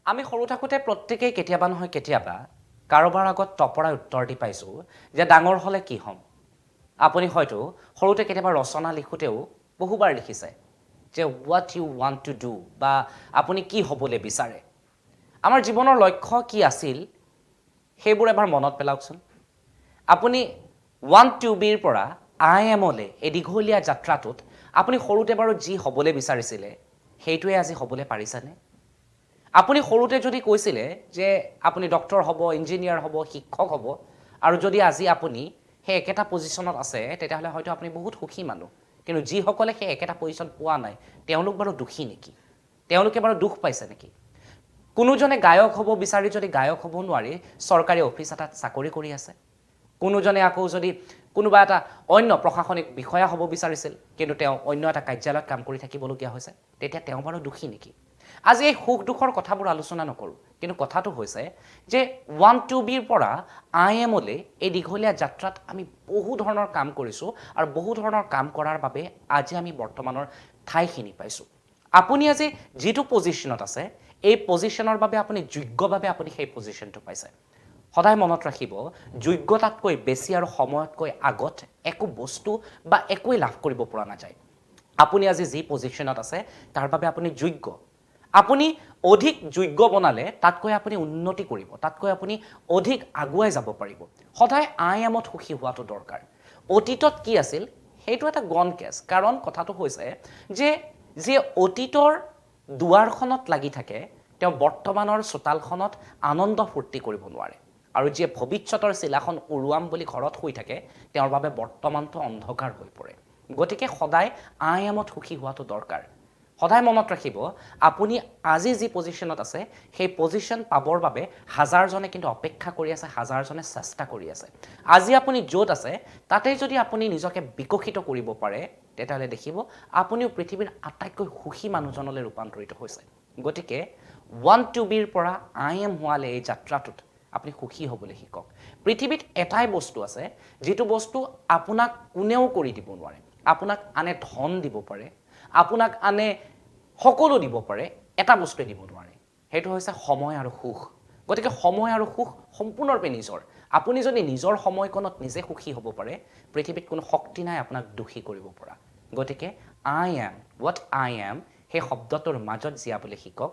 আমি সৰু থাকোঁতে প্ৰত্যেকেই কেতিয়াবা নহয় কেতিয়াবা কাৰোবাৰ আগত টপৰাই উত্তৰ দি পাইছোঁ যে ডাঙৰ হ'লে কি হ'ম। আপুনি হয়তো সৰুতে কেতিয়াবা ৰচনা লিখোঁতেও বহুবাৰ লিখিছে যে what you want to do বা আপুনি কি হ'বলৈ বিচাৰে। আমাৰ জীৱনৰ লক্ষ্য কি আছিল সেইবোৰ এবাৰ মনত পেলাওকচোন। আপুনি ৱান্ট টু বিৰ পৰা আই এমলৈ এই দীঘলীয়া যাত্ৰাটোত আপুনি সৰুতে বাৰু যি হ'বলৈ বিচাৰিছিলে সেইটোৱে আজি হ'বলৈ পাৰিছেনে? আপুনি সৰুতে যদি কৈছিলে যে আপুনি ডক্টৰ হ'ব, ইঞ্জিনিয়াৰ হ'ব, শিক্ষক হ'ব আৰু যদি আজি আপুনি সেই একেটা পজিশ্যনত আছে তেতিয়াহ'লে হয়তো আপুনি বহুত সুখী মানুহ। কিন্তু যিসকলে সেই একেটা পজিশ্যন পোৱা নাই তেওঁলোক বাৰু দুখী নেকি? তেওঁলোকে বাৰু দুখ পাইছে নেকি? কোনোজনে গায়ক হ'ব বিচাৰি যদি গায়ক হ'ব নোৱাৰি চৰকাৰী অফিচ এটাত চাকৰি কৰি আছে। কোনোজনে আকৌ যদি কোনোবা এটা অন্য প্ৰশাসনিক বিষয়া হ'ব বিচাৰিছিল কিন্তু তেওঁ অন্য এটা কাৰ্যালয়ত কাম কৰি থাকিবলগীয়া হৈছে, তেতিয়া তেওঁ বাৰু দুখী নেকি? আজি এই সুখ দুখৰ কথাবোৰ আলোচনা নকৰোঁ, কিন্তু কথাটো হৈছে যে ৱান্ট টু বিৰ পৰা আই এমলৈ এই দীঘলীয়া যাত্ৰাত আমি বহু ধৰণৰ কাম কৰিছোঁ আৰু বহু ধৰণৰ কাম কৰাৰ বাবে আজি আমি বৰ্তমানৰ ঠাইখিনি পাইছোঁ। আপুনি আজি যিটো পজিশ্যনত আছে এই পজিশ্যনৰ বাবে আপুনি যোগ্যভাৱে আপুনি সেই পজিশ্যনটো পাইছে। সদায় মনত ৰাখিব, যোগ্যতাতকৈ বেছি আৰু সময়তকৈ আগত একো বস্তু বা একোৱেই লাভ কৰিব পৰা নাযায়। আপুনি আজি যি পজিশ্যনত আছে তাৰ বাবে আপুনি যোগ্য। আপুনি অধিক যোগ্য বনালে তাতকৈ আপুনি উন্নতি কৰিব, তাতকৈ আপুনি অধিক আগুৱাই যাব পাৰিব। সদায় আই এমত সুখী হোৱাটো দৰকাৰ। অতীতত কি আছিল সেইটো এটা গন কেছ, কাৰণ কথাটো হৈছে যে যিয়ে অতীতৰ দুৱাৰখনত লাগি থাকে তেওঁ বৰ্তমানৰ চোতালখনত আনন্দ ফূৰ্তি কৰিব নোৱাৰে, আৰু যিয়ে ভৱিষ্যতৰ চিলাখন উৰুৱাম বুলি ঘৰত শুই থাকে তেওঁৰ বাবে বৰ্তমানটো অন্ধকাৰ হৈ পৰে। গতিকে সদায় আই এমত সুখী হোৱাটো দৰকাৰ। সদায় মনত ৰাখিব, আপুনি আজি যি পজিশ্যনত আছে সেই পজিশ্যন পাবৰ বাবে হাজাৰজনে কিন্তু অপেক্ষা কৰি আছে, হাজাৰজনে চেষ্টা কৰি আছে। আজি আপুনি য'ত আছে তাতেই যদি আপুনি নিজকে বিকশিত কৰিব পাৰে তেতিয়াহ'লে দেখিব আপুনিও পৃথিৱীৰ আটাইতকৈ সুখী মানুহজনলৈ ৰূপান্তৰিত হৈছে। গতিকে ৱান্ট টু বিৰ পৰা আই এম হোৱালে এই যাত্ৰাটোত আপুনি সুখী হ'বলৈ শিকক। পৃথিৱীত এটাই বস্তু আছে যিটো বস্তু আপোনাক কোনেও কৰি দিব নোৱাৰে। আপোনাক আনে ধন দিব পাৰে, আপোনাক আনে সকলো দিব পাৰে, এটা বস্তুৱে দিব নোৱাৰে, সেইটো হৈছে সময় আৰু সুখ। গতিকে সময় আৰু সুখ সম্পূৰ্ণৰূপে নিজৰ। আপুনি যদি নিজৰ সময়কণত নিজে সুখী হ'ব পাৰে পৃথিৱীত কোনো শক্তি নাই আপোনাক দুখী কৰিব পৰা। গতিকে I am what I am সেই শব্দটোৰ মাজত জীয়াবলৈ শিকক